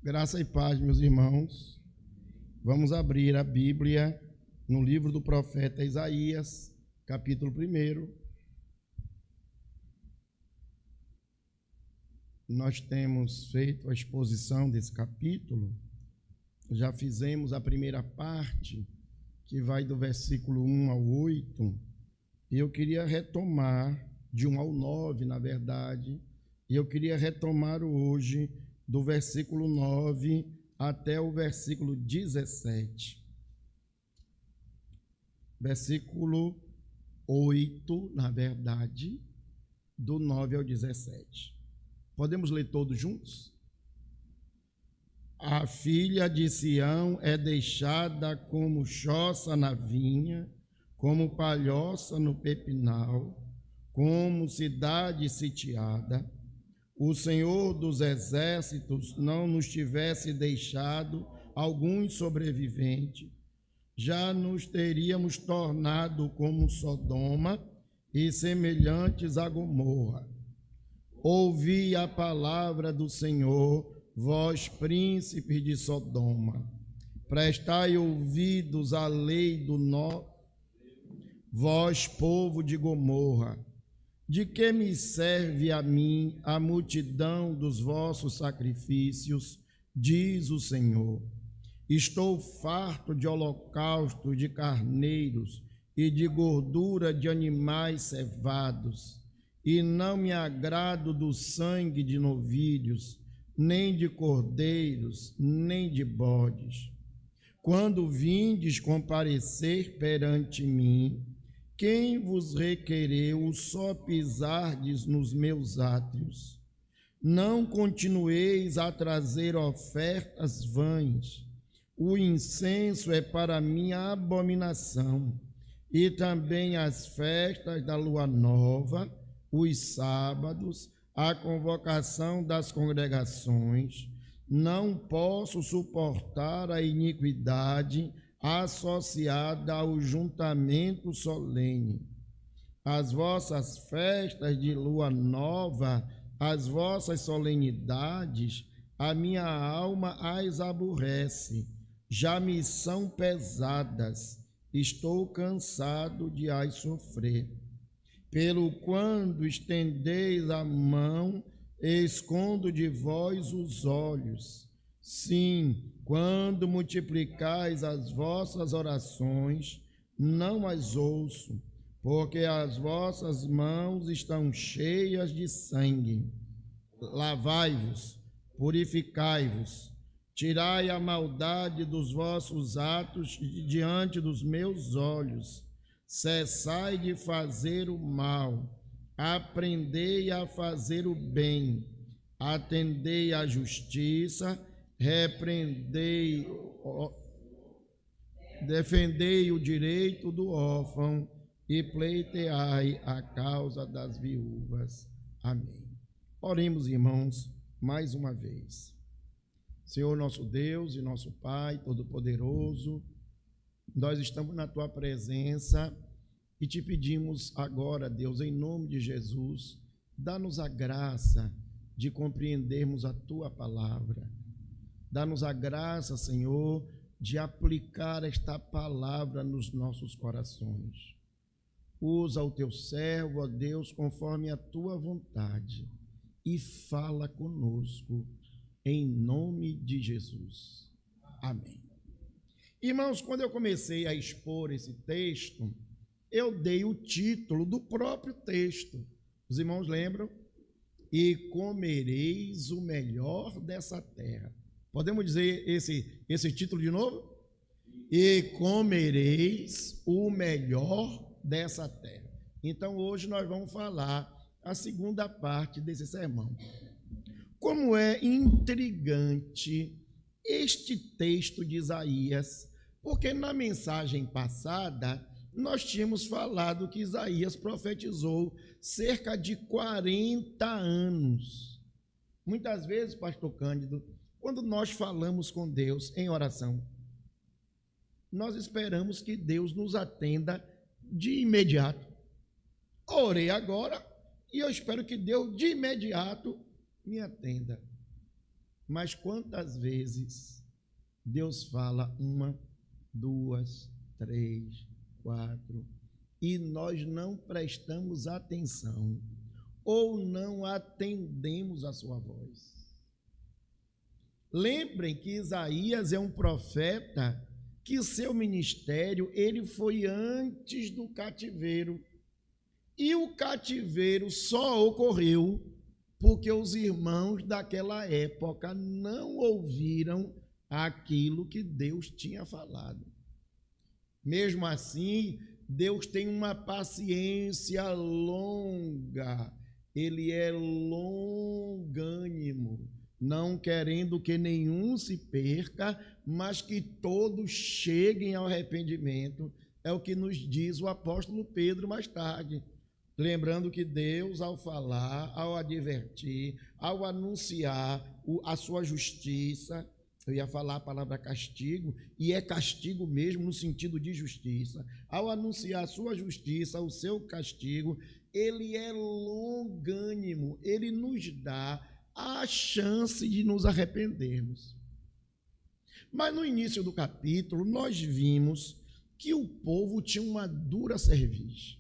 Graça e paz, meus irmãos. Vamos abrir a Bíblia no livro do profeta Isaías, capítulo 1. Nós temos feito a exposição desse capítulo. Já fizemos a primeira parte, que vai do versículo 1 ao 8. E eu queria retomar, de 1 ao 9, na verdade, e eu queria retomar hoje do versículo 9 até o versículo 17. Versículo 8, na verdade, do 9 ao 17. Podemos ler todos juntos? A filha de Sião é deixada como choça na vinha, como palhoça no pepinal, como cidade sitiada. O Senhor dos exércitos não nos tivesse deixado alguns sobreviventes, já nos teríamos tornado como Sodoma e semelhantes a Gomorra. Ouvi a palavra do Senhor, vós príncipes de Sodoma, prestai ouvidos à lei do norte, vós povo de Gomorra. De que me serve a mim a multidão dos vossos sacrifícios, diz o Senhor. Estou farto de holocausto de carneiros e de gordura de animais cevados, e não me agrado do sangue de novilhos, nem de cordeiros, nem de bodes. Quando vindes comparecer perante mim, quem vos requereu só pisardes nos meus átrios? Não continueis a trazer ofertas vãs. O incenso é para minha abominação, e também as festas da lua nova, os sábados, a convocação das congregações. Não posso suportar a iniquidade associada ao juntamento solene. As vossas festas de lua nova, as vossas solenidades, a minha alma as aborrece, já me são pesadas, estou cansado de as sofrer. Pelo quando estendeis a mão, escondo de vós os olhos. Sim, quando multiplicais as vossas orações, não as ouço, porque as vossas mãos estão cheias de sangue. Lavai-vos, purificai-vos, tirai a maldade dos vossos atos diante dos meus olhos. Cessai de fazer o mal, aprendei a fazer o bem, atendei à justiça, defendei o direito do órfão e pleiteai a causa das viúvas. Amém. Oremos, irmãos, mais uma vez. Senhor nosso Deus e nosso Pai Todo-Poderoso, nós estamos na Tua presença e te pedimos agora, Deus, em nome de Jesus, dá-nos a graça de compreendermos a Tua palavra. Dá-nos a graça, Senhor, de aplicar esta palavra nos nossos corações. Usa o Teu servo, ó Deus, conforme a Tua vontade e fala conosco, em nome de Jesus. Amém. Irmãos, quando eu comecei a expor esse texto, eu dei o título do próprio texto. Os irmãos lembram? E comereis o melhor dessa terra. Podemos dizer esse título de novo? E comereis o melhor dessa terra. Então, hoje nós vamos falar a segunda parte desse sermão. Como é intrigante este texto de Isaías, porque na mensagem passada nós tínhamos falado que Isaías profetizou cerca de 40 anos. Muitas vezes, pastor Cândido, quando nós falamos com Deus em oração, nós esperamos que Deus nos atenda de imediato. Orei agora e eu espero que Deus de imediato me atenda. Mas quantas vezes Deus fala 1, 2, 3, 4, e nós não prestamos atenção ou não atendemos a sua voz? Lembrem que Isaías é um profeta que seu ministério ele foi antes do cativeiro. E o cativeiro só ocorreu porque os irmãos daquela época não ouviram aquilo que Deus tinha falado. Mesmo assim, Deus tem uma paciência longa, ele é longânimo, não querendo que nenhum se perca, mas que todos cheguem ao arrependimento. É o que nos diz o apóstolo Pedro mais tarde. Lembrando que Deus, ao falar, ao advertir, ao anunciar a sua justiça, eu ia falar a palavra castigo, e é castigo mesmo no sentido de justiça. Ao anunciar a sua justiça, o seu castigo, ele é longânimo, ele nos dá a chance de nos arrependermos. Mas no início do capítulo, nós vimos que o povo tinha uma dura cerviz.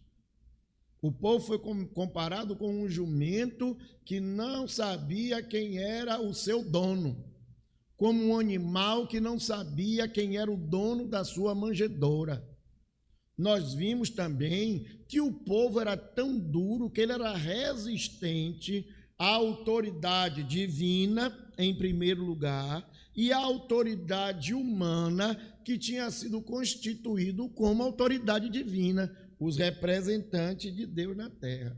O povo foi comparado com um jumento que não sabia quem era o seu dono, como um animal que não sabia quem era o dono da sua manjedoura. Nós vimos também que o povo era tão duro que ele era resistente à autoridade divina, em primeiro lugar, e à autoridade humana que tinha sido constituído como autoridade divina, os representantes de Deus na terra.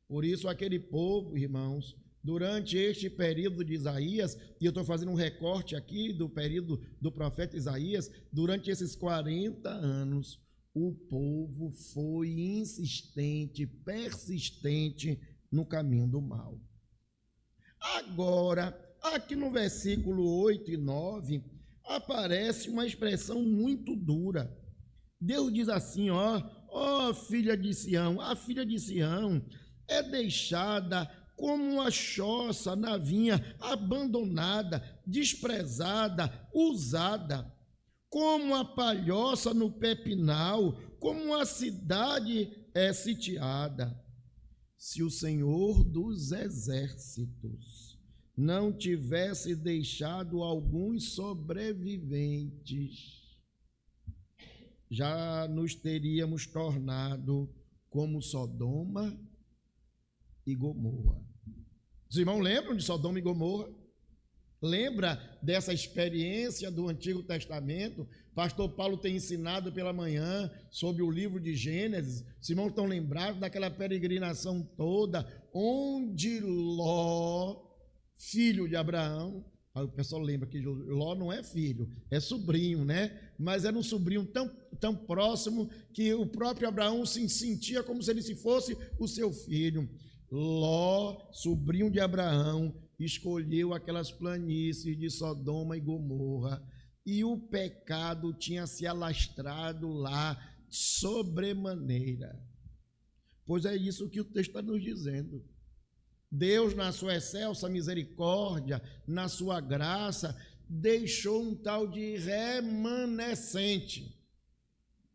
Por isso, aquele povo, irmãos, durante este período de Isaías, e eu estou fazendo um recorte aqui do período do profeta Isaías, durante esses 40 anos, o povo foi insistente, persistente no caminho do mal. Agora, aqui no versículo 8 e 9, aparece uma expressão muito dura. Deus diz assim, ó filha de Sião, a filha de Sião é deixada como uma choça na vinha, abandonada, desprezada, usada, como a palhoça no pepinal, como uma cidade sitiada. Se o Senhor dos exércitos não tivesse deixado alguns sobreviventes, já nos teríamos tornado como Sodoma e Gomorra. Os irmãos lembram de Sodoma e Gomorra? Lembra dessa experiência do Antigo Testamento? Pastor Paulo tem ensinado pela manhã sobre o livro de Gênesis. Os irmãos estão lembrados daquela peregrinação toda, onde Ló, filho de Abraão, o pessoal lembra que Ló não é filho, é sobrinho, né? Mas era um sobrinho tão próximo que o próprio Abraão se sentia como se ele fosse o seu filho. Ló, sobrinho de Abraão, escolheu aquelas planícies de Sodoma e Gomorra, e o pecado tinha se alastrado lá sobremaneira. Pois é isso que o texto está nos dizendo. Deus, na sua excelsa misericórdia, na sua graça, deixou um tal de remanescente.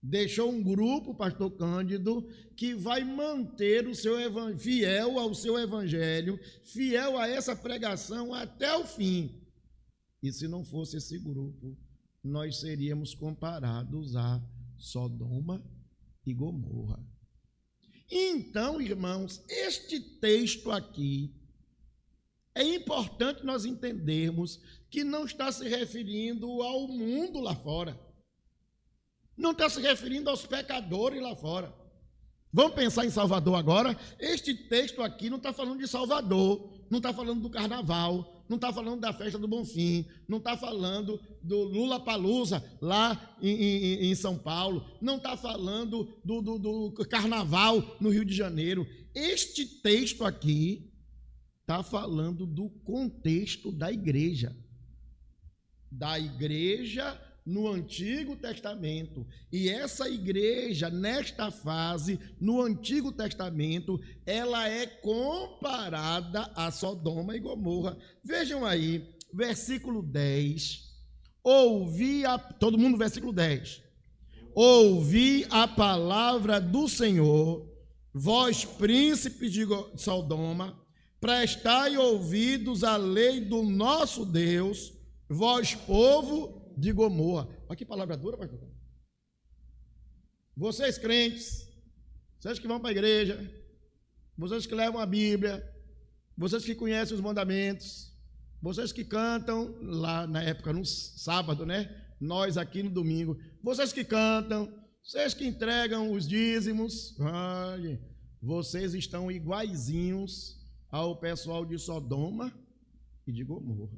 Deixou um grupo, pastor Cândido, que vai manter o seu fiel ao seu evangelho, fiel a essa pregação até o fim. E se não fosse esse grupo, nós seríamos comparados a Sodoma e Gomorra. Então, irmãos, este texto aqui, é importante nós entendermos que não está se referindo ao mundo lá fora. Não está se referindo aos pecadores lá fora. Vamos pensar em Salvador agora? Este texto aqui não está falando de Salvador, não está falando do carnaval, não está falando da festa do Bonfim, não está falando do Lollapalooza lá em São Paulo, não está falando do carnaval no Rio de Janeiro. Este texto aqui está falando do contexto da igreja no Antigo Testamento. E essa igreja, nesta fase, no Antigo Testamento, ela é comparada a Sodoma e Gomorra. Vejam aí, versículo 10. Todo mundo, versículo 10. Ouvi a palavra do Senhor, vós príncipes de Sodoma, prestai ouvidos à lei do nosso Deus, vós povo de Gomorra. Olha que palavra dura, pastor. Vocês crentes, vocês que vão para a igreja, vocês que levam a Bíblia, vocês que conhecem os mandamentos, vocês que cantam lá na época, no sábado, né? Nós aqui no domingo, vocês que cantam, vocês que entregam os dízimos, olha, vocês estão iguaizinhos ao pessoal de Sodoma e de Gomorra.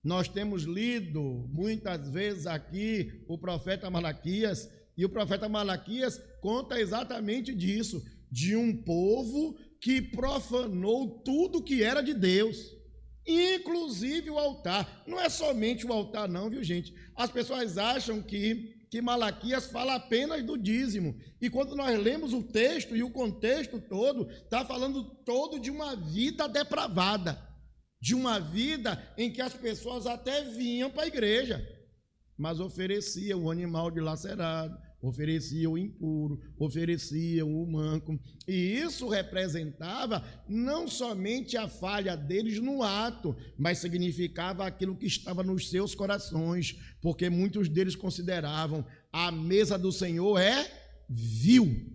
Nós temos lido muitas vezes aqui o profeta Malaquias, e o profeta Malaquias conta exatamente disso, de um povo que profanou tudo que era de Deus, inclusive o altar. Não é somente o altar não, viu gente? As pessoas acham que Malaquias fala apenas do dízimo, e quando nós lemos o texto e o contexto todo, está falando todo de uma vida depravada, de uma vida em que as pessoas até vinham para a igreja, mas ofereciam o animal dilacerado, ofereciam o impuro, ofereciam o manco, e isso representava não somente a falha deles no ato, mas significava aquilo que estava nos seus corações, porque muitos deles consideravam a mesa do Senhor é vil.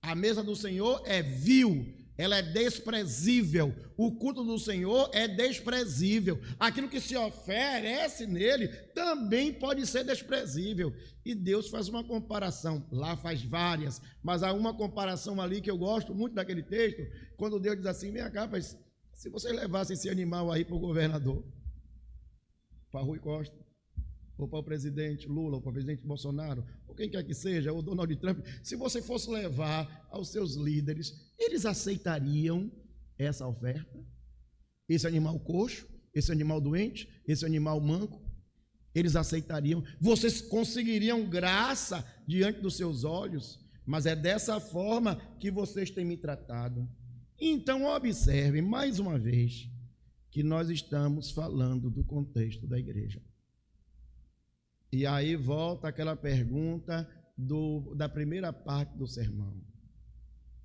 A mesa do Senhor é vil, ela é desprezível, o culto do Senhor é desprezível, aquilo que se oferece nele também pode ser desprezível, e Deus faz uma comparação, lá faz várias, mas há uma comparação ali que eu gosto muito daquele texto, quando Deus diz assim, vem cá, rapaz, se vocês levassem esse animal aí para o governador, para Rui Costa, ou para o presidente Lula, ou para o presidente Bolsonaro, ou quem quer que seja, ou Donald Trump, se você fosse levar aos seus líderes, eles aceitariam essa oferta? Esse animal coxo, esse animal doente, esse animal manco, eles aceitariam? Vocês conseguiriam graça diante dos seus olhos? Mas é dessa forma que vocês têm me tratado. Então observe mais uma vez que nós estamos falando do contexto da igreja. E aí volta aquela pergunta da primeira parte do sermão.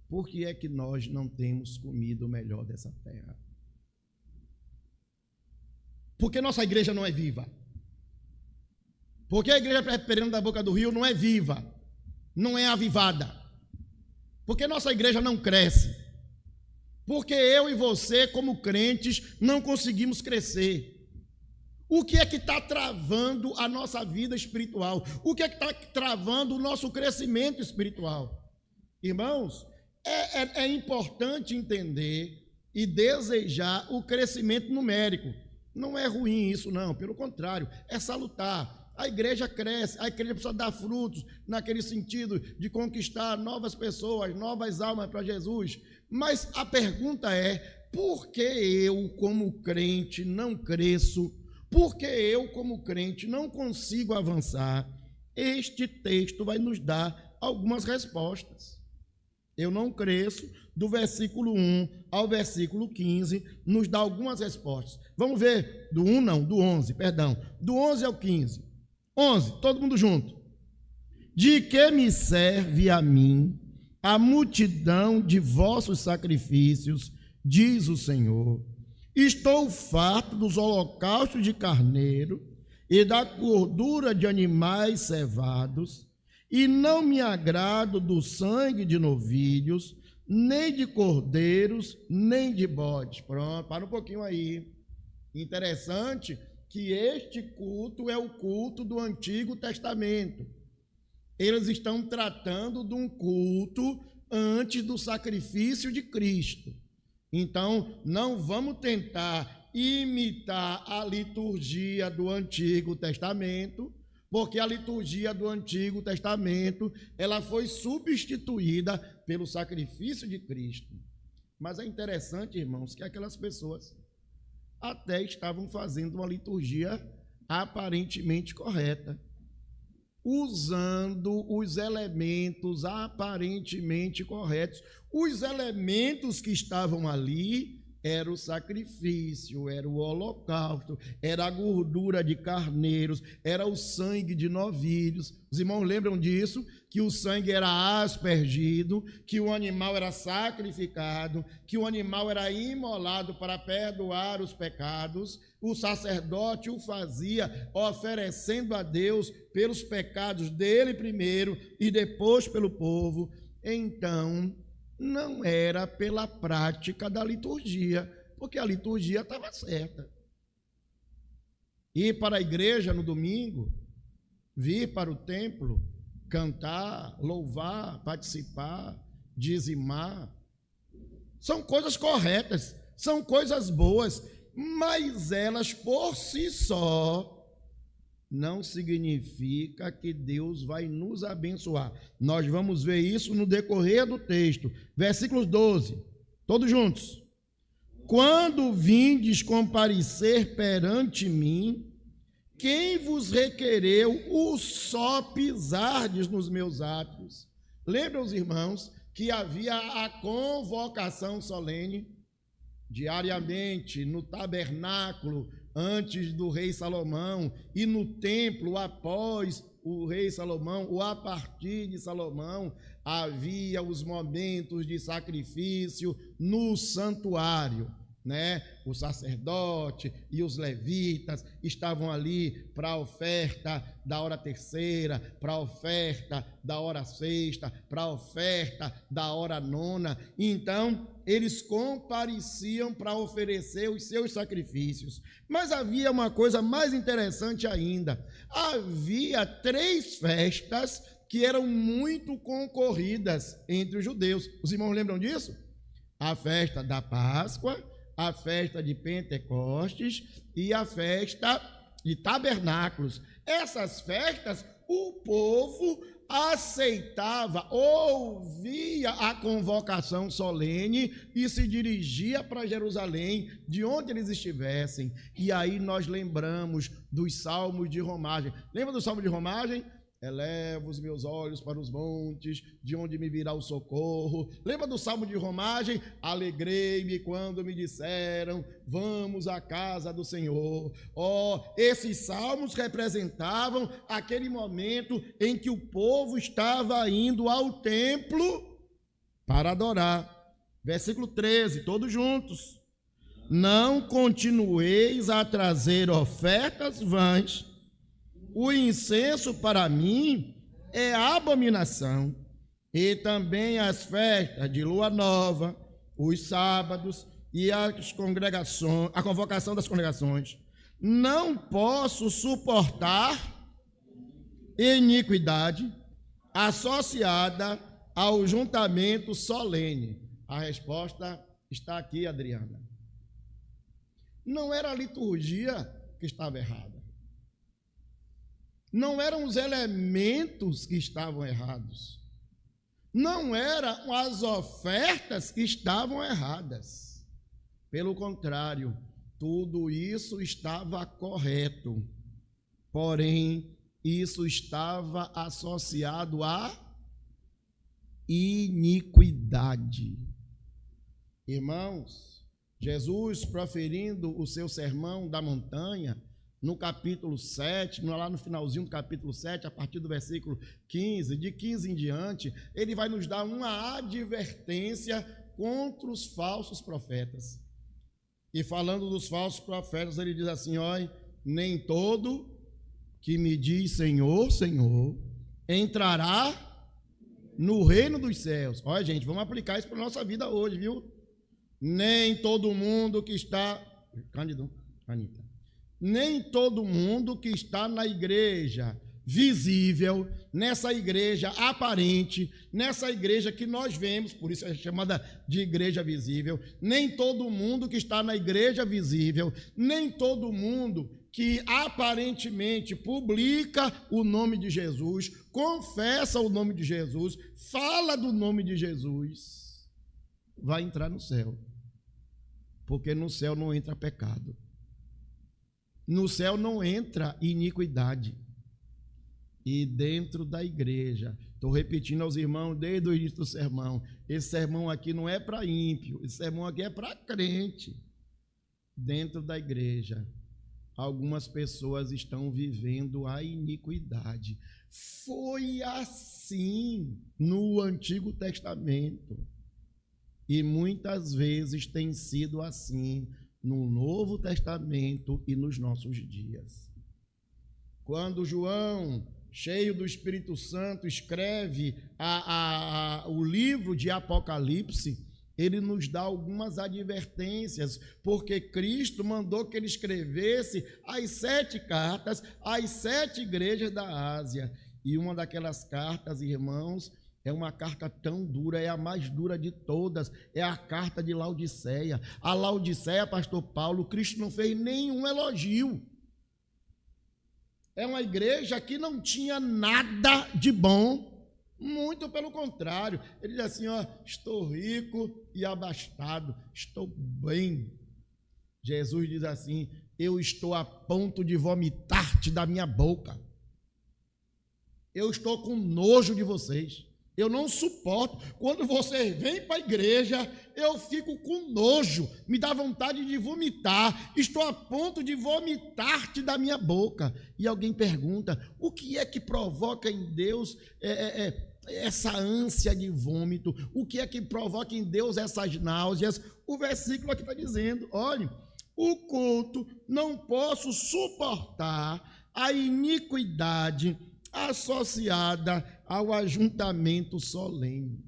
Por que é que nós não temos comido o melhor dessa terra? Porque nossa igreja não é viva. Porque a igreja presbiteriana da Boca do Rio não é viva, não é avivada. Porque nossa igreja não cresce. Porque eu e você, como crentes, não conseguimos crescer. O que é que está travando a nossa vida espiritual? O que é que está travando o nosso crescimento espiritual? Irmãos, é importante entender e desejar o crescimento numérico. Não é ruim isso, não. Pelo contrário, é salutar. A igreja cresce, a igreja precisa dar frutos naquele sentido de conquistar novas pessoas, novas almas para Jesus. Mas a pergunta é, por que eu, como crente, não cresço? Porque eu, como crente, não consigo avançar? Este texto vai nos dar algumas respostas. Eu não cresço, do versículo 1 ao versículo 15, nos dá algumas respostas. Vamos ver, do 11, do 11 ao 15. 11, todo mundo junto. De que me serve a mim a multidão de vossos sacrifícios, diz o Senhor. Estou farto dos holocaustos de carneiro e da gordura de animais cevados, e não me agrado do sangue de novilhos, nem de cordeiros, nem de bodes. Pronto, para um pouquinho aí. Interessante que este culto é o culto do Antigo Testamento. Eles estão tratando de um culto antes do sacrifício de Cristo. Então, não vamos tentar imitar a liturgia do Antigo Testamento, porque a liturgia do Antigo Testamento, ela foi substituída pelo sacrifício de Cristo. Mas é interessante, irmãos, que aquelas pessoas até estavam fazendo uma liturgia aparentemente correta, usando os elementos aparentemente corretos. Os elementos que estavam ali era o sacrifício, era o holocausto, era a gordura de carneiros, era o sangue de novilhos. Os irmãos lembram disso? Que o sangue era aspergido, que o animal era sacrificado, que o animal era imolado para perdoar os pecados. O sacerdote o fazia oferecendo a Deus pelos pecados dele primeiro e depois pelo povo. Então, não era pela prática da liturgia, porque a liturgia estava certa. Ir para a igreja no domingo, vir para o templo, cantar, louvar, participar, dizimar, são coisas corretas, são coisas boas, mas elas por si só não significa que Deus vai nos abençoar. Nós vamos ver isso no decorrer do texto. Versículos 12, todos juntos. Quando vindes comparecer perante mim, quem vos requereu o só pisardes nos meus átrios? Lembram os irmãos que havia a convocação solene diariamente no tabernáculo antes do rei Salomão e no templo após o rei Salomão, ou a partir de Salomão, havia os momentos de sacrifício no santuário, né? O sacerdote e os levitas estavam ali para a oferta da hora terceira, para a oferta da hora sexta, para a oferta da hora nona. Então, eles compareciam para oferecer os seus sacrifícios. Mas havia uma coisa mais interessante ainda. Havia 3 festas que eram muito concorridas entre os judeus. Os irmãos lembram disso? A festa da Páscoa, a festa de Pentecostes e a festa de Tabernáculos. Essas festas, o povo aceitava, ouvia a convocação solene e se dirigia para Jerusalém, de onde eles estivessem. E aí nós lembramos dos salmos de romagem. Lembra do salmo de romagem? Elevo os meus olhos para os montes, de onde me virá o socorro. Lembra do salmo de romagem? Alegrei-me quando me disseram, vamos à casa do Senhor. Esses salmos representavam aquele momento em que o povo estava indo ao templo para adorar. Versículo 13, todos juntos. Não continueis a trazer ofertas vãs. O incenso para mim é abominação, e também as festas de lua nova, os sábados e as congregações, a convocação das congregações. Não posso suportar iniquidade associada ao juntamento solene. A resposta está aqui, Adriana. Não era a liturgia que estava errada. Não eram os elementos que estavam errados. Não eram as ofertas que estavam erradas. Pelo contrário, tudo isso estava correto. Porém, isso estava associado à iniquidade. Irmãos, Jesus, proferindo o seu sermão da montanha, no capítulo 7, lá no finalzinho do capítulo 7, a partir do versículo 15, de 15 em diante, ele vai nos dar uma advertência contra os falsos profetas. E falando dos falsos profetas, ele diz assim, olha, nem todo que me diz Senhor, Senhor, entrará no reino dos céus. Olha, gente, vamos aplicar isso para a nossa vida hoje, viu? Nem todo mundo que está... Cândido, Anitta. Nem todo mundo que está na igreja visível, nessa igreja aparente, nessa igreja que nós vemos, por isso é chamada de igreja visível, nem todo mundo que está na igreja visível, nem todo mundo que aparentemente publica o nome de Jesus, confessa o nome de Jesus, fala do nome de Jesus, vai entrar no céu, porque no céu não entra pecado. No céu não entra iniquidade. E dentro da igreja, estou repetindo aos irmãos desde o início do sermão, esse sermão aqui não é para ímpio, esse sermão aqui é para crente. Dentro da igreja, algumas pessoas estão vivendo a iniquidade. Foi assim no Antigo Testamento e muitas vezes tem sido assim no Novo Testamento e nos nossos dias. Quando João, cheio do Espírito Santo, escreve o livro de Apocalipse, ele nos dá algumas advertências, porque Cristo mandou que ele escrevesse as 7 cartas às 7 igrejas da Ásia. E uma daquelas cartas, irmãos, é uma carta tão dura, é a mais dura de todas, é a carta de Laodiceia. A Laodiceia, pastor Paulo, Cristo não fez nenhum elogio. É uma igreja que não tinha nada de bom. Muito pelo contrário, ele diz assim, estou rico e abastado, estou bem. Jesus diz assim, eu estou a ponto de vomitar-te da minha boca. Eu estou com nojo de vocês. Eu não suporto. Quando vocês vêm para a igreja, eu fico com nojo, me dá vontade de vomitar. Estou a ponto de vomitar-te da minha boca. E alguém pergunta, o que é que provoca em Deus essa ânsia de vômito? O que é que provoca em Deus essas náuseas? O versículo aqui está dizendo, olhe, o culto não posso suportar a iniquidade associada ao ajuntamento solene.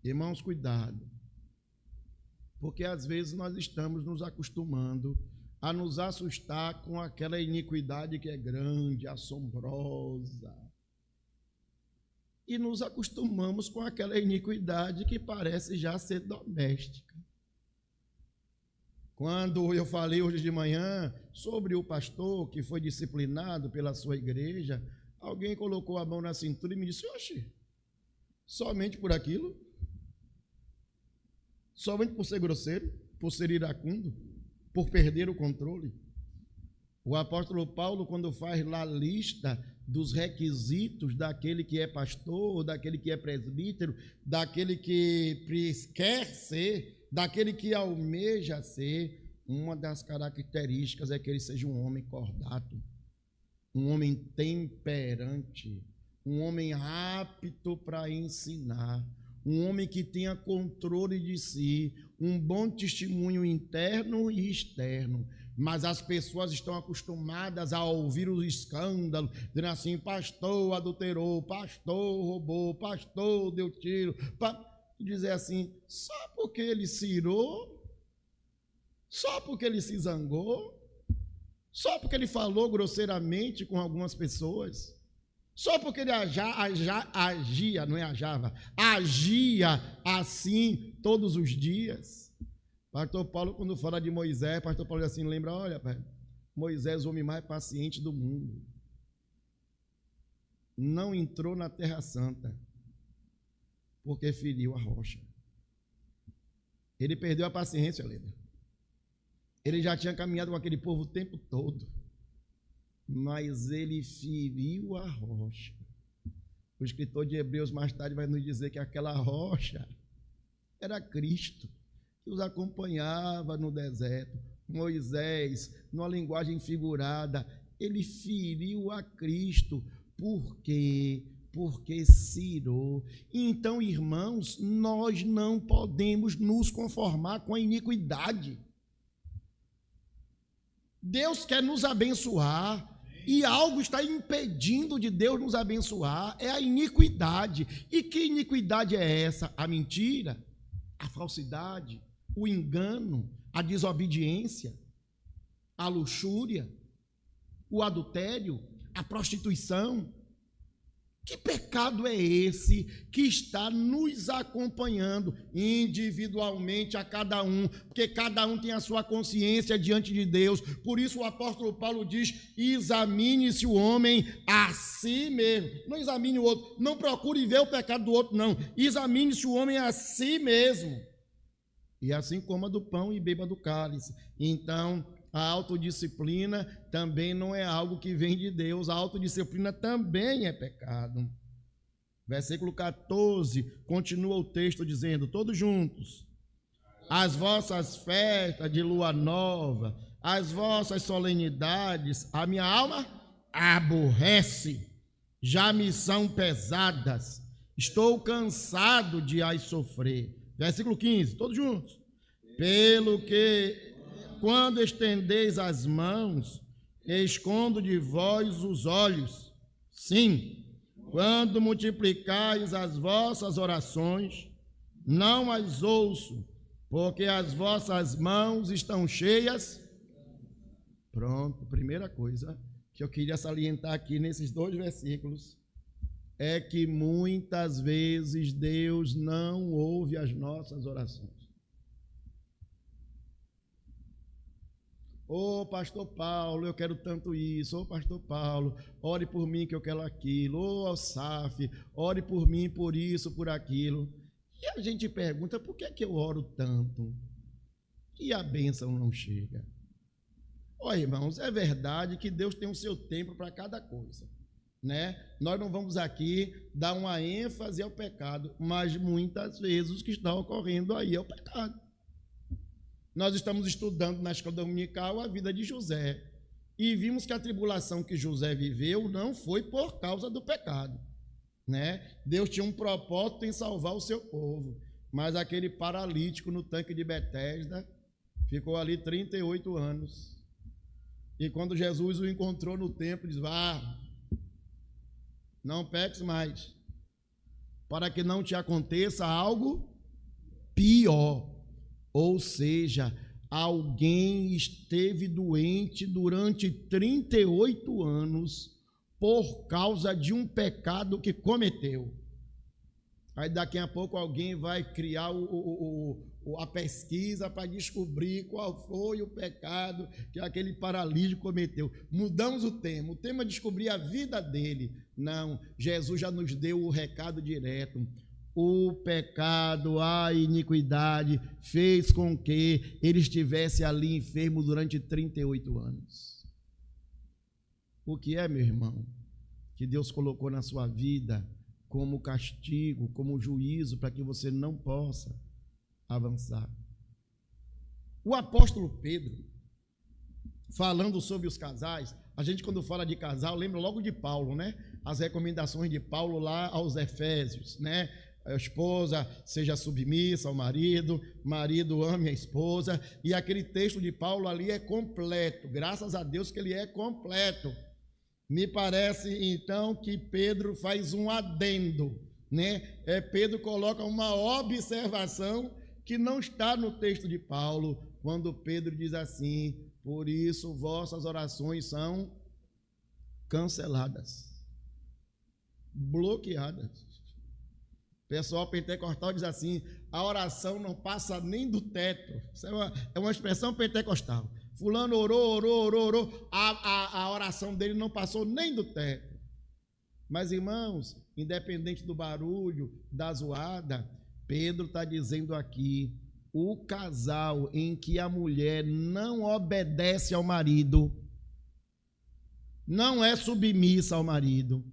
Irmãos, cuidado, porque às vezes nós estamos nos acostumando a nos assustar com aquela iniquidade que é grande, assombrosa, e nos acostumamos com aquela iniquidade que parece já ser doméstica. Quando eu falei hoje de manhã sobre o pastor que foi disciplinado pela sua igreja, alguém colocou a mão na cintura e me disse, oxe, somente por aquilo? Somente por ser grosseiro? Por ser iracundo? Por perder o controle? O apóstolo Paulo, quando faz lá a lista dos requisitos daquele que é pastor, daquele que é presbítero, daquele que quer ser, daquele que almeja ser, uma das características é que ele seja um homem cordato, um homem temperante, um homem apto para ensinar, um homem que tenha controle de si, um bom testemunho interno e externo. Mas as pessoas estão acostumadas a ouvir os escândalos, dizendo assim, pastor adulterou, pastor roubou, pastor deu tiro, dizer assim, só porque ele se irou, só porque ele se zangou, só porque ele falou grosseiramente com algumas pessoas, só porque ele agia, não é ajava, agia assim todos os dias. Pastor Paulo, quando fala de Moisés, pastor Paulo diz assim, lembra, olha, pai, Moisés, o homem mais paciente do mundo, não entrou na Terra Santa, porque feriu a rocha. Ele perdeu a paciência, Leda. Ele já tinha caminhado com aquele povo o tempo todo, mas ele feriu a rocha. O escritor de Hebreus mais tarde vai nos dizer que aquela rocha era Cristo, que os acompanhava no deserto. Moisés, numa linguagem figurada, ele feriu a Cristo. Por quê? Porque se irou. Então, irmãos, nós não podemos nos conformar com a iniquidade. Deus quer nos abençoar e algo está impedindo de Deus nos abençoar, é a iniquidade. E que iniquidade é essa? A mentira, a falsidade, o engano, a desobediência, a luxúria, o adultério, a prostituição. Que pecado é esse que está nos acompanhando individualmente a cada um? Porque cada um tem a sua consciência diante de Deus. Por isso o apóstolo Paulo diz, examine-se o homem a si mesmo. Não examine o outro, não procure ver o pecado do outro, não. Examine-se o homem a si mesmo. E assim coma do pão e beba do cálice. Então, a autodisciplina também não é algo que vem de Deus, a autodisciplina também é pecado. Versículo 14, continua o texto dizendo, todos juntos, as vossas festas de lua nova, as vossas solenidades, a minha alma aborrece, já me são pesadas, estou cansado de as sofrer. Versículo 15, todos juntos. Pelo que, quando estendeis as mãos, escondo de vós os olhos. Sim, quando multiplicais as vossas orações, não as ouço, porque as vossas mãos estão cheias. Pronto, primeira coisa que eu queria salientar aqui nesses 2 versículos é que muitas vezes Deus não ouve as nossas orações. Ô pastor Paulo, eu quero tanto isso. Ô pastor Paulo, ore por mim que eu quero aquilo. Ô Alsaf, ore por mim por isso, por aquilo. E a gente pergunta, por que é que eu oro tanto? E a bênção não chega? Ó, irmãos, é verdade que Deus tem o seu tempo para cada coisa, né? Nós não vamos aqui dar uma ênfase ao pecado, mas muitas vezes o que está ocorrendo aí é o pecado. Nós estamos estudando na escola dominical a vida de José e vimos que a tribulação que José viveu não foi por causa do pecado, né? Deus tinha um propósito em salvar o seu povo, mas aquele paralítico no tanque de Betesda ficou ali 38 anos. E quando Jesus o encontrou no templo, diz: vá, não peques mais, para que não te aconteça algo pior. Ou seja, alguém esteve doente durante 38 anos por causa de um pecado que cometeu. Aí daqui a pouco alguém vai criar a pesquisa para descobrir qual foi o pecado que aquele paralítico cometeu. Mudamos o tema é descobrir a vida dele. Não, Jesus já nos deu o recado direto. O pecado, a iniquidade fez com que ele estivesse ali enfermo durante 38 anos. O que é, meu irmão, que Deus colocou na sua vida como castigo, como juízo, para que você não possa avançar? O apóstolo Pedro, falando sobre os casais, a gente quando fala de casal, lembra logo de Paulo, né? As recomendações de Paulo lá aos Efésios, né? A esposa seja submissa ao marido, marido ame a esposa, e aquele texto de Paulo ali é completo, graças a Deus que ele é completo. Me parece então que Pedro faz um adendo, né? Pedro coloca uma observação que não está no texto de Paulo, quando Pedro diz assim: por isso vossas orações são canceladas, bloqueadas. O pessoal pentecostal diz assim: a oração não passa nem do teto. Isso é uma expressão pentecostal. Fulano orou, a oração dele não passou nem do teto. Mas, irmãos, independente do barulho, da zoada, Pedro está dizendo aqui: o casal em que a mulher não obedece ao marido, não é submissa ao marido,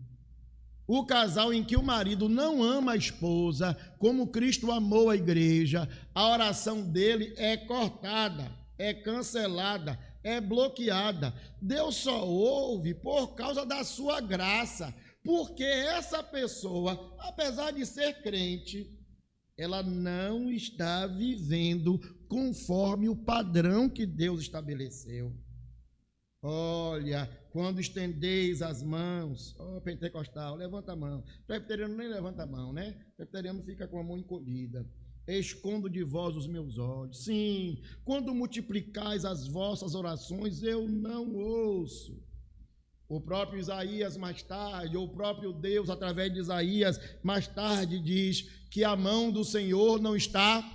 o casal em que o marido não ama a esposa como Cristo amou a igreja, a oração dele é cortada, é cancelada, é bloqueada. Deus só ouve por causa da sua graça, porque essa pessoa, apesar de ser crente, ela não está vivendo conforme o padrão que Deus estabeleceu. Olha, quando estendeis as mãos, pentecostal, levanta a mão. Presbiteriano nem levanta a mão, né? Presbiteriano fica com a mão encolhida. Escondo de vós os meus olhos. Sim, quando multiplicais as vossas orações, eu não ouço. O próprio Isaías mais tarde, ou o próprio Deus através de Isaías mais tarde diz que a mão do Senhor não está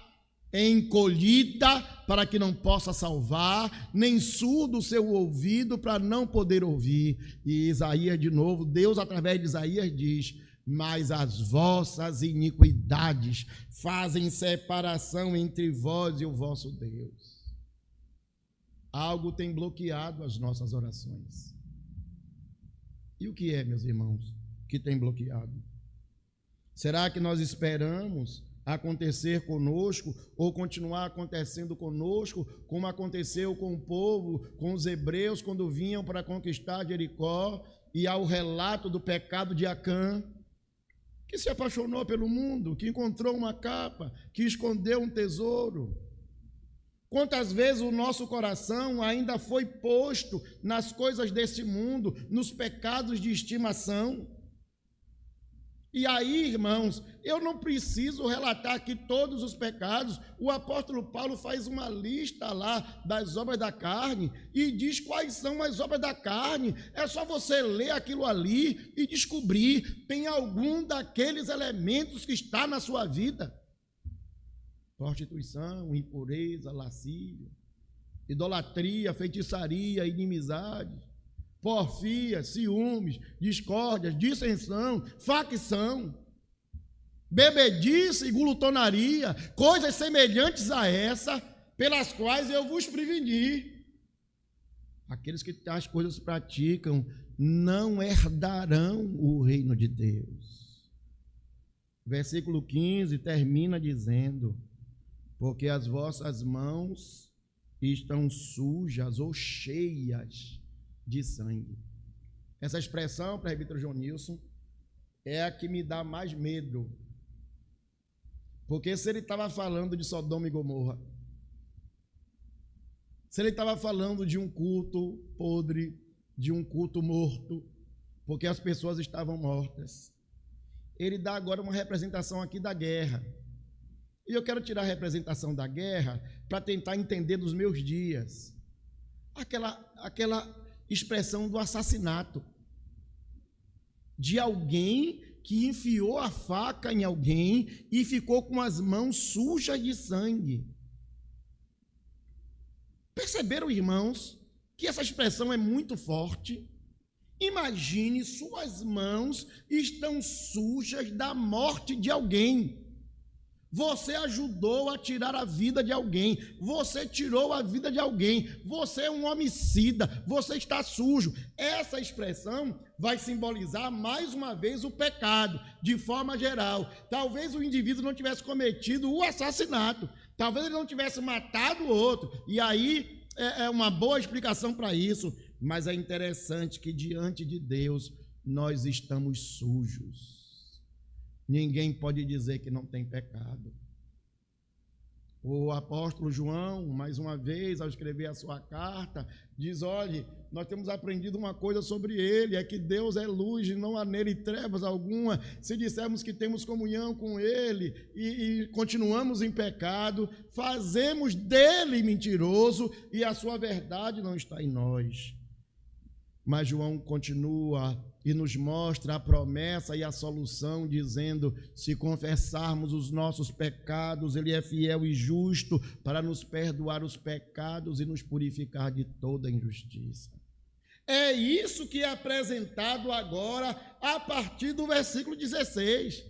encolhida para que não possa salvar, nem surdo o seu ouvido para não poder ouvir. E Isaías de novo, Deus através de Isaías diz: mas as vossas iniquidades fazem separação entre vós e o vosso Deus. Algo tem bloqueado as nossas orações. E o que é, meus irmãos, que tem bloqueado? Será que nós esperamos acontecer conosco ou continuar acontecendo conosco, como aconteceu com o povo, com os hebreus quando vinham para conquistar Jericó, e ao relato do pecado de Acã, que se apaixonou pelo mundo, que encontrou uma capa, que escondeu um tesouro? Quantas vezes o nosso coração ainda foi posto nas coisas desse mundo, nos pecados de estimação? E aí, irmãos, eu não preciso relatar aqui todos os pecados. O apóstolo Paulo faz uma lista lá das obras da carne e diz quais são as obras da carne. É só você ler aquilo ali e descobrir, tem algum daqueles elementos que está na sua vida. Prostituição, impureza, lascívia, idolatria, feitiçaria, inimizade, porfia, ciúmes, discórdias, dissensão, facção, bebedice e glutonaria, coisas semelhantes a essa, pelas quais eu vos preveni. Aqueles que tais coisas praticam não herdarão o reino de Deus. Versículo 15 termina dizendo: porque as vossas mãos estão sujas ou cheias de sangue. Essa expressão, presbítero João Nilson, é a que me dá mais medo. Porque se ele estava falando de Sodoma e Gomorra, se ele estava falando de um culto podre, de um culto morto, porque as pessoas estavam mortas, ele dá agora uma representação aqui da guerra. E eu quero tirar a representação da guerra para tentar entender dos meus dias. Aquela expressão do assassinato. De alguém que enfiou a faca em alguém e ficou com as mãos sujas de sangue. Perceberam, irmãos, que essa expressão é muito forte? Imagine, suas mãos estão sujas da morte de alguém. Você ajudou a tirar a vida de alguém, você tirou a vida de alguém, você é um homicida, você está sujo. Essa expressão vai simbolizar mais uma vez o pecado, de forma geral. Talvez o indivíduo não tivesse cometido o assassinato, talvez ele não tivesse matado o outro, e aí é uma boa explicação para isso, mas é interessante que diante de Deus nós estamos sujos. Ninguém pode dizer que não tem pecado. O apóstolo João, mais uma vez, ao escrever a sua carta, diz: olhe, nós temos aprendido uma coisa sobre ele, é que Deus é luz e não há nele trevas alguma. Se dissermos que temos comunhão com ele e continuamos em pecado, fazemos dele mentiroso e a sua verdade não está em nós. Mas João continua e nos mostra a promessa e a solução, dizendo: se confessarmos os nossos pecados, ele é fiel e justo para nos perdoar os pecados e nos purificar de toda injustiça. É isso que é apresentado agora a partir do versículo 16.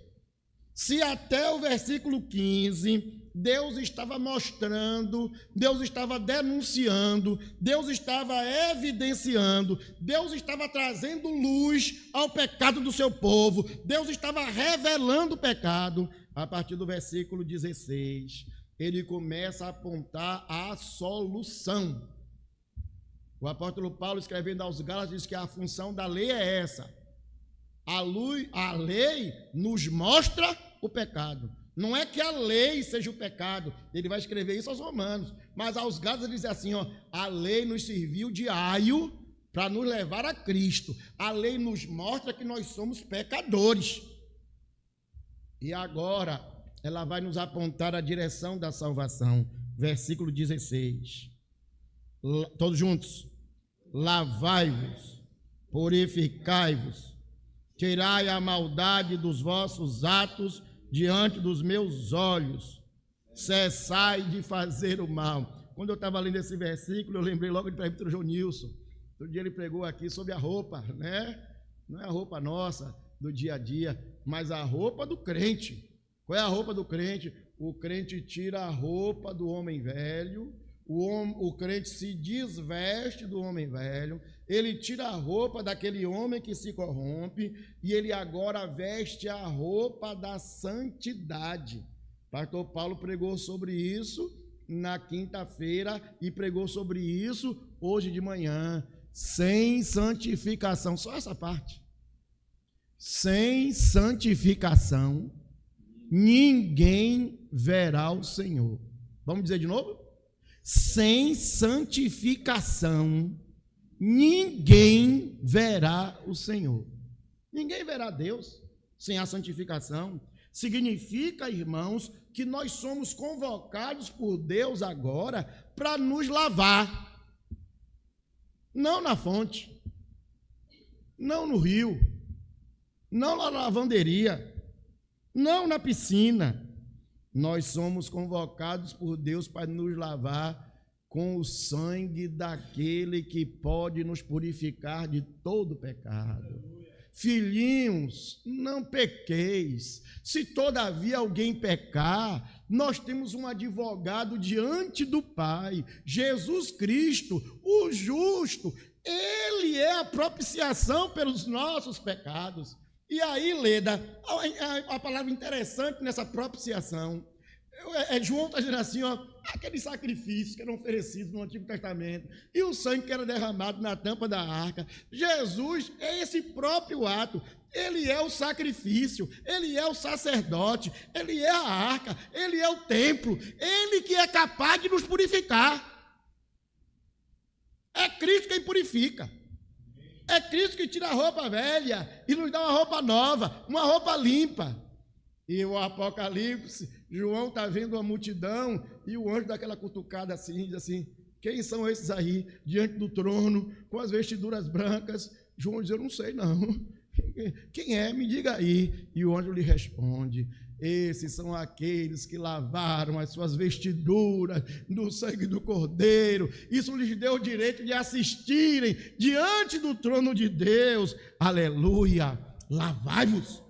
Se até o versículo 15... Deus estava mostrando, Deus estava denunciando, Deus estava evidenciando, Deus estava trazendo luz ao pecado do seu povo, Deus estava revelando o pecado. A partir do versículo 16, ele começa a apontar a solução. O apóstolo Paulo, escrevendo aos Gálatas, diz que a função da lei é essa. A lei nos mostra o pecado. Não é que a lei seja o pecado, ele vai escrever isso aos Romanos, mas aos Gálatas ele diz assim: a lei nos serviu de aio para nos levar a Cristo, a lei nos mostra que nós somos pecadores, e agora ela vai nos apontar a direção da salvação. Versículo 16, todos juntos: lavai-vos, purificai-vos, tirai a maldade dos vossos atos diante dos meus olhos, cessai de fazer o mal. Quando eu estava lendo esse versículo, eu lembrei logo de presbítero João Nilson. Outro dia ele pregou aqui sobre a roupa, né? Não é a roupa nossa do dia a dia, mas a roupa do crente. Qual é a roupa do crente? O crente tira a roupa do homem velho, o crente se desveste do homem velho, ele tira a roupa daquele homem que se corrompe e ele agora veste a roupa da santidade. Pastor Paulo pregou sobre isso na quinta-feira e pregou sobre isso hoje de manhã. Sem santificação, só essa parte. Sem santificação, ninguém verá o Senhor. Vamos dizer de novo? Sem santificação, ninguém verá o Senhor. Ninguém verá Deus sem a santificação. Significa, irmãos, que nós somos convocados por Deus agora para nos lavar. Não na fonte, não no rio, não na lavanderia, não na piscina. Nós somos convocados por Deus para nos lavar com o sangue daquele que pode nos purificar de todo pecado. Filhinhos, não pequeis. Se todavia alguém pecar, nós temos um advogado diante do Pai, Jesus Cristo, o justo. Ele é a propiciação pelos nossos pecados. E aí, Leda, a palavra interessante nessa propiciação, João está dizendo assim, ó, aqueles sacrifícios que eram oferecidos no Antigo Testamento e o sangue que era derramado na tampa da arca. Jesus é esse próprio ato. Ele é o sacrifício, ele é o sacerdote, ele é a arca, ele é o templo, ele que é capaz de nos purificar. É Cristo quem purifica. É Cristo que tira a roupa velha e nos dá uma roupa nova, uma roupa limpa. E o Apocalipse, João está vendo uma multidão e o anjo dá aquela cutucada assim, diz assim, quem são esses aí diante do trono com as vestiduras brancas? João diz, eu não sei não. Quem é? Me diga aí. E o anjo lhe responde, esses são aqueles que lavaram as suas vestiduras no sangue do Cordeiro. Isso lhes deu o direito de assistirem diante do trono de Deus. Aleluia! Lavai-vos,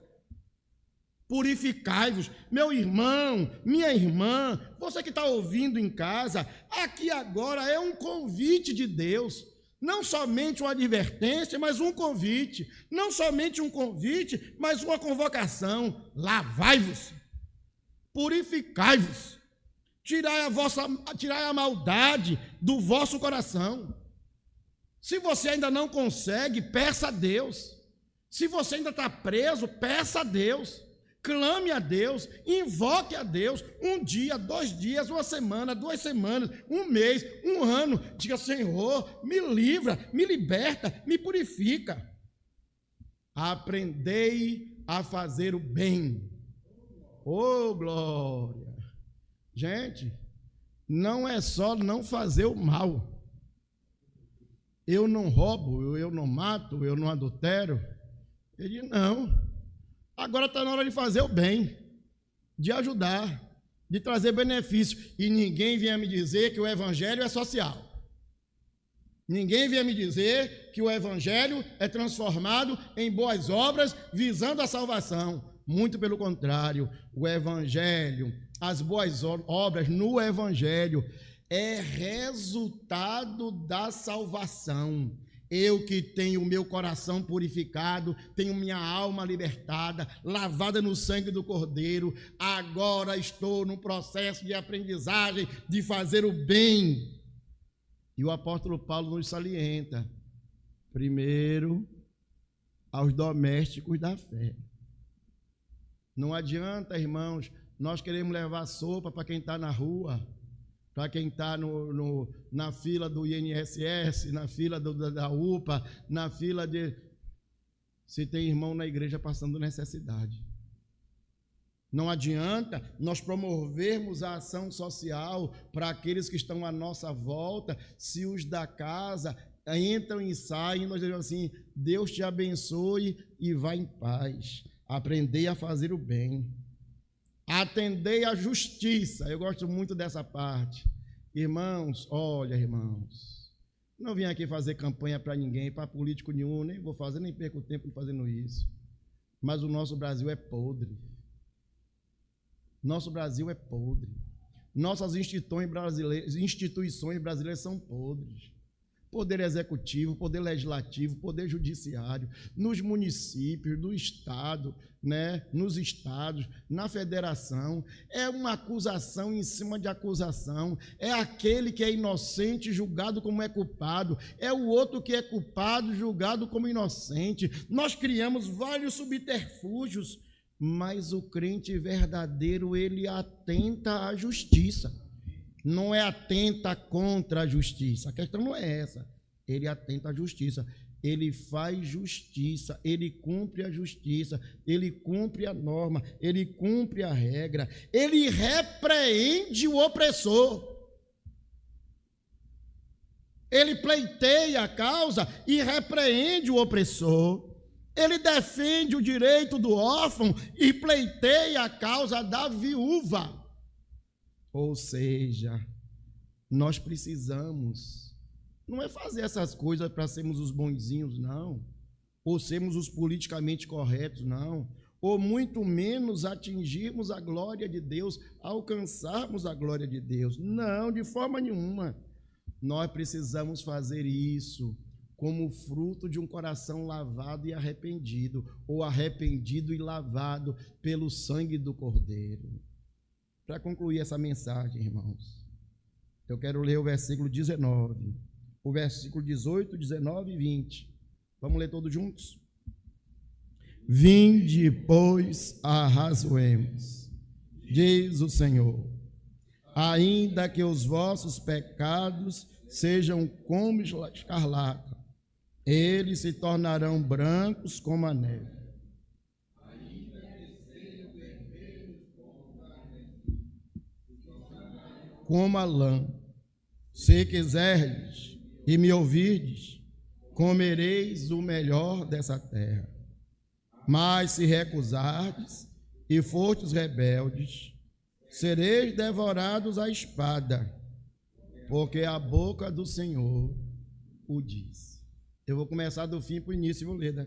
purificai-vos. Meu irmão, minha irmã, você que está ouvindo em casa, aqui agora é um convite de Deus. Não somente uma advertência, mas um convite. Não somente um convite, mas uma convocação. Lavai-vos, purificai-vos, tirai a maldade do vosso coração. Se você ainda não consegue, peça a Deus. Se você ainda está preso, peça a Deus. Clame a Deus, invoque a Deus, um dia, 2 dias, 1 semana, 2 semanas, 1 mês, 1 ano. Diga, Senhor, me livra, me liberta, me purifica. Aprendei a fazer o bem. Oh, glória! Gente, não é só não fazer o mal. Eu não roubo, eu não mato, eu não adultero. Ele não. Agora está na hora de fazer o bem, de ajudar, de trazer benefício. E ninguém venha me dizer que o evangelho é social. Ninguém venha me dizer que o evangelho é transformado em boas obras visando a salvação. Muito pelo contrário, o evangelho, as boas obras no evangelho é resultado da salvação. Eu que tenho o meu coração purificado, tenho minha alma libertada, lavada no sangue do Cordeiro, agora estou no processo de aprendizagem de fazer o bem. E o apóstolo Paulo nos salienta, primeiro, aos domésticos da fé. Não adianta, irmãos, nós queremos levar sopa para quem está na rua, para quem está na fila do INSS, na fila da UPA, na fila de... Se tem irmão na igreja passando necessidade. Não adianta nós promovermos a ação social para aqueles que estão à nossa volta, se os da casa entram e saem, nós dizemos assim, Deus te abençoe e vá em paz. Aprendei a fazer o bem. Atendei à justiça. Eu gosto muito dessa parte. Irmãos, olha, irmãos, não vim aqui fazer campanha para ninguém, para político nenhum, nem vou fazer, nem perco tempo fazendo isso. Mas o nosso Brasil é podre. Nosso Brasil é podre. Nossas instituições brasileiras são podres. Poder executivo, poder legislativo, poder judiciário, nos municípios, do estado, né, nos estados, na federação, é uma acusação em cima de acusação, é aquele que é inocente julgado como é culpado, é o outro que é culpado julgado como inocente. Nós criamos vários subterfúgios, mas o crente verdadeiro, ele atenta à justiça. Não é atenta contra a justiça. A questão não é essa. Ele atenta à justiça. Ele faz justiça. Ele cumpre a justiça. Ele cumpre a norma. Ele cumpre a regra. Ele repreende o opressor. Ele pleiteia a causa e repreende o opressor. Ele defende o direito do órfão e pleiteia a causa da viúva. Ou seja, nós precisamos, não é fazer essas coisas para sermos os bonzinhos, não, ou sermos os politicamente corretos, não, ou muito menos atingirmos a glória de Deus, alcançarmos a glória de Deus. Não, de forma nenhuma. Nós precisamos fazer isso como fruto de um coração lavado e arrependido, ou arrependido e lavado pelo sangue do Cordeiro. Para concluir essa mensagem, irmãos, eu quero ler o versículo 19, o versículo 18, 19 e 20. Vamos ler todos juntos? Vinde, pois, arrazoemos, diz o Senhor, ainda que os vossos pecados sejam como escarlata, eles se tornarão brancos como a neve. Como a lã, se quiserdes e me ouvirdes, comereis o melhor dessa terra. Mas se recusardes e fordes rebeldes, sereis devorados à espada, porque a boca do Senhor o diz. Eu vou começar do fim para o início e vou ler, né?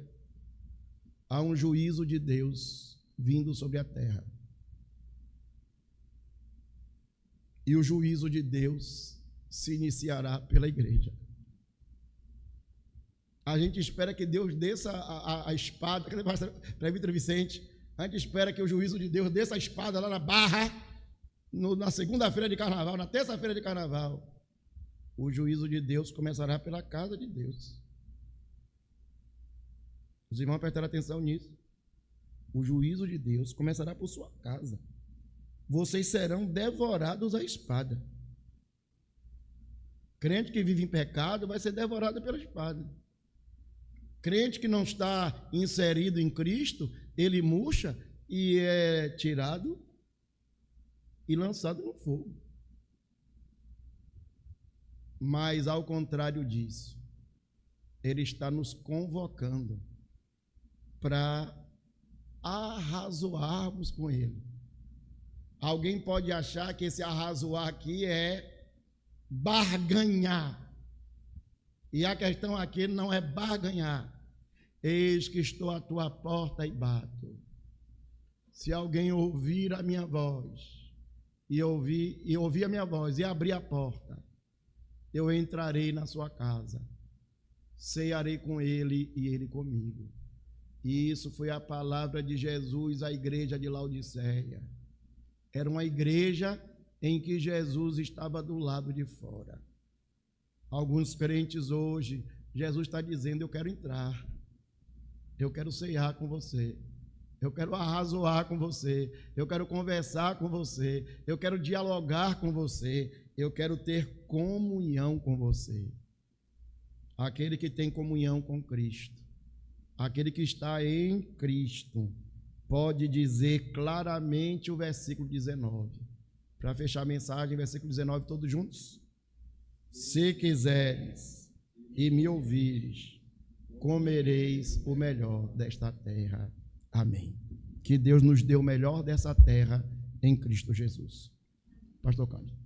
Há um juízo de Deus vindo sobre a terra. E o juízo de Deus se iniciará pela igreja. A gente espera que Deus desça a espada. Cadê o presbítero Vicente? A gente espera que o juízo de Deus desça a espada lá na Barra, na segunda-feira de carnaval, na terça-feira de carnaval. O juízo de Deus começará pela casa de Deus. Os irmãos prestaram atenção nisso. O juízo de Deus começará por sua casa. Vocês serão devorados à espada. Crente que vive em pecado vai ser devorado pela espada. Crente que não está inserido em Cristo, ele murcha e é tirado e lançado no fogo. Mas, ao contrário disso, ele está nos convocando para arrazoarmos com ele. Alguém pode achar que esse arrazoar aqui é barganhar. E a questão aqui não é barganhar. Eis que estou à tua porta e bato. Se alguém ouvir a minha voz, e ouvir a minha voz e abrir a porta, eu entrarei na sua casa, cearei com ele e ele comigo. E isso foi a palavra de Jesus à igreja de Laodiceia. Era uma igreja em que Jesus estava do lado de fora. Alguns crentes hoje, Jesus está dizendo, eu quero entrar, eu quero ceiar com você, eu quero arrazoar com você, eu quero conversar com você, eu quero dialogar com você, eu quero ter comunhão com você. Aquele que tem comunhão com Cristo, aquele que está em Cristo, pode dizer claramente o versículo 19. Para fechar a mensagem, versículo 19, todos juntos? Se quiseres e me ouvires, comereis o melhor desta terra. Amém. Que Deus nos dê o melhor dessa terra em Cristo Jesus. Pastor Cândido.